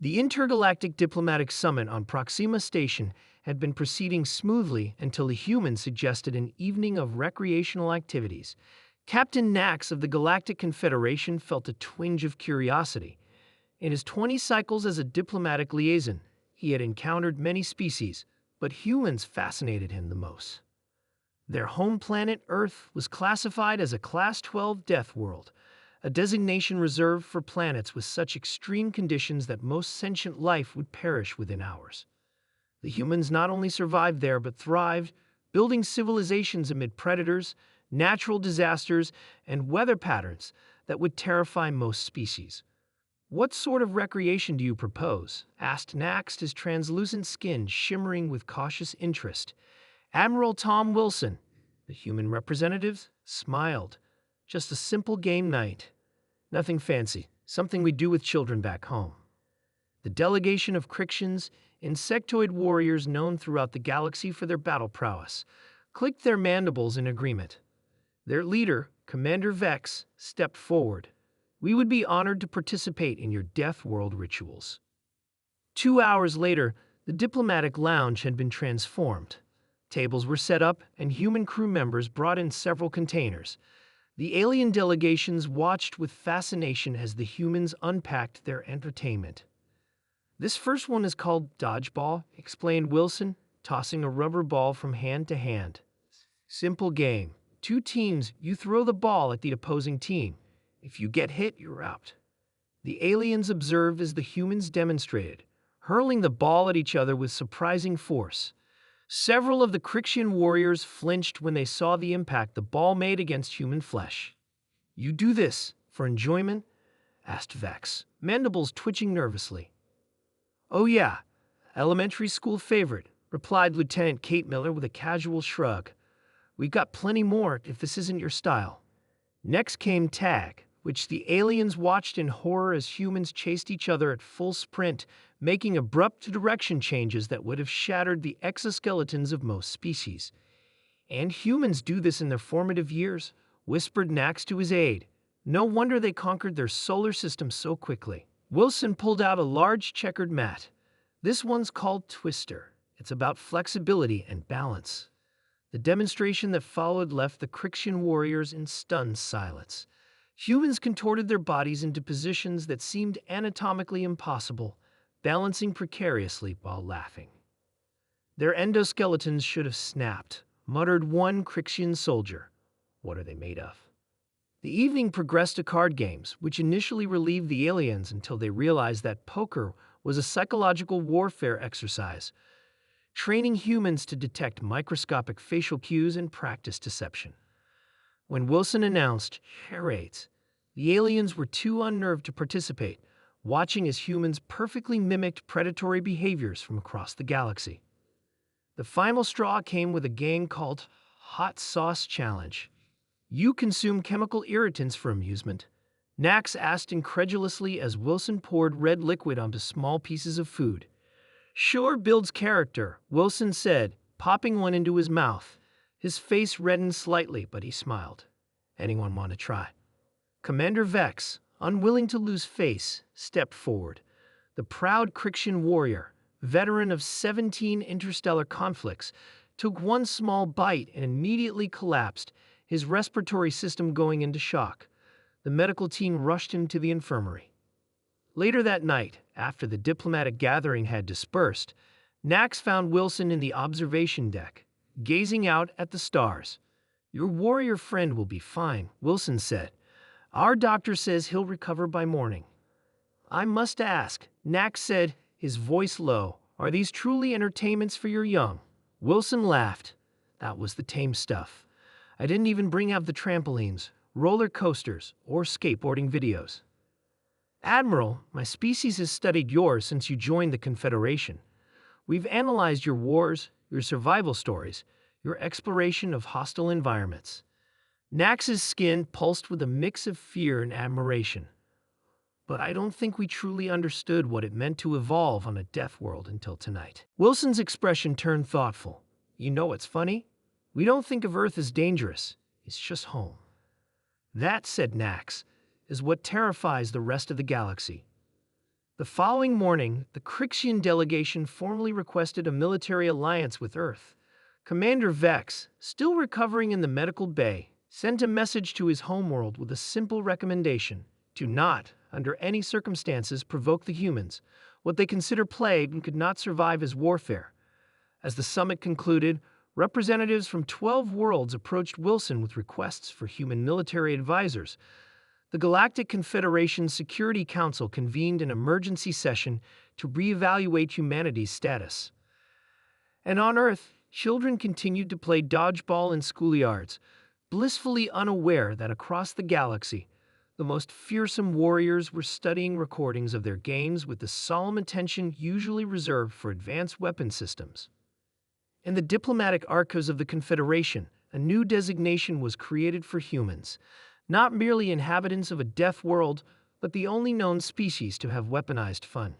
The intergalactic diplomatic summit on Proxima Station had been proceeding smoothly until the humans suggested an evening of recreational activities. Captain Nax of the Galactic Confederation felt a twinge of curiosity. In his 20 cycles as a diplomatic liaison, he had encountered many species, but humans fascinated him the most. Their home planet, Earth, was classified as a Class 12 Death World, a designation reserved for planets with such extreme conditions that most sentient life would perish within hours. The humans not only survived there but thrived, building civilizations amid predators, natural disasters, and weather patterns that would terrify most species. "What sort of recreation do you propose?" asked Nax, his translucent skin shimmering with cautious interest. Admiral Tom Wilson, the human representative, smiled. "Just a simple game night. Nothing fancy, something we do with children back home." The delegation of Crixians, insectoid warriors known throughout the galaxy for their battle prowess, clicked their mandibles in agreement. Their leader, Commander Vex, stepped forward. "We would be honored to participate in your Death World rituals." 2 hours later, the diplomatic lounge had been transformed. Tables were set up, and human crew members brought in several containers. The alien delegations watched with fascination as the humans unpacked their entertainment. "This first one is called Dodgeball," explained Wilson, tossing a rubber ball from hand to hand. "Simple game. 2 teams, you throw the ball at the opposing team. If you get hit, you're out." The aliens observed as the humans demonstrated, hurling the ball at each other with surprising force. Several of the Crixian warriors flinched when they saw the impact the ball made against human flesh. "You do this for enjoyment?" asked Vex, mandibles twitching nervously. "Oh yeah, elementary school favorite," replied Lieutenant Kate Miller with a casual shrug. "We got plenty more if this isn't your style." Next came tag, which the aliens watched in horror as humans chased each other at full sprint, making abrupt direction changes that would have shattered the exoskeletons of most species. "And humans do this in their formative years," whispered Nax to his aide. "No wonder they conquered their solar system so quickly." Wilson pulled out a large checkered mat. "This one's called Twister. It's about flexibility and balance." The demonstration that followed left the Crixian warriors in stunned silence. Humans contorted their bodies into positions that seemed anatomically impossible, balancing precariously while laughing. "Their endoskeletons should have snapped," muttered one Crixian soldier. "What are they made of?" The evening progressed to card games, which initially relieved the aliens until they realized that poker was a psychological warfare exercise, training humans to detect microscopic facial cues and practice deception. When Wilson announced charades, the aliens were too unnerved to participate, watching as humans perfectly mimicked predatory behaviors from across the galaxy. The final straw came with a game called Hot Sauce Challenge. "You consume chemical irritants for amusement?" Nax asked incredulously as Wilson poured red liquid onto small pieces of food. "Sure builds character," Wilson said, popping one into his mouth. His face reddened slightly, but he smiled. "Anyone want to try?" Commander Vex, unwilling to lose face, stepped forward. The proud Crixian warrior, veteran of 17 interstellar conflicts, took one small bite and immediately collapsed, his respiratory system going into shock. The medical team rushed him to the infirmary. Later that night, after the diplomatic gathering had dispersed, Nax found Wilson in the observation deck, gazing out at the stars. "Your warrior friend will be fine," Wilson said. "Our doctor says he'll recover by morning." "I must ask," Nax said, his voice low, "are these truly entertainments for your young?" Wilson laughed. "That was the tame stuff. I didn't even bring out the trampolines, roller coasters, or skateboarding videos." "Admiral, my species has studied yours since you joined the Confederation. We've analyzed your wars, your survival stories, your exploration of hostile environments." Nax's skin pulsed with a mix of fear and admiration. "But I don't think we truly understood what it meant to evolve on a death world until tonight." Wilson's expression turned thoughtful. "You know what's funny? We don't think of Earth as dangerous. It's just home." "That," said Nax, "is what terrifies the rest of the galaxy." The following morning, the Crixian delegation formally requested a military alliance with Earth. Commander Vex, still recovering in the medical bay, sent a message to his homeworld with a simple recommendation: do not, under any circumstances, provoke the humans. What they consider plague and could not survive as warfare. As the summit concluded, representatives from 12 worlds approached Wilson with requests for human military advisors. The Galactic Confederation's Security Council convened an emergency session to reevaluate humanity's status. And on Earth, children continued to play dodgeball in schoolyards, blissfully unaware that across the galaxy, the most fearsome warriors were studying recordings of their games with the solemn attention usually reserved for advanced weapon systems. In the diplomatic archives of the Confederation, a new designation was created for humans, not merely inhabitants of a deaf world, but the only known species to have weaponized fun.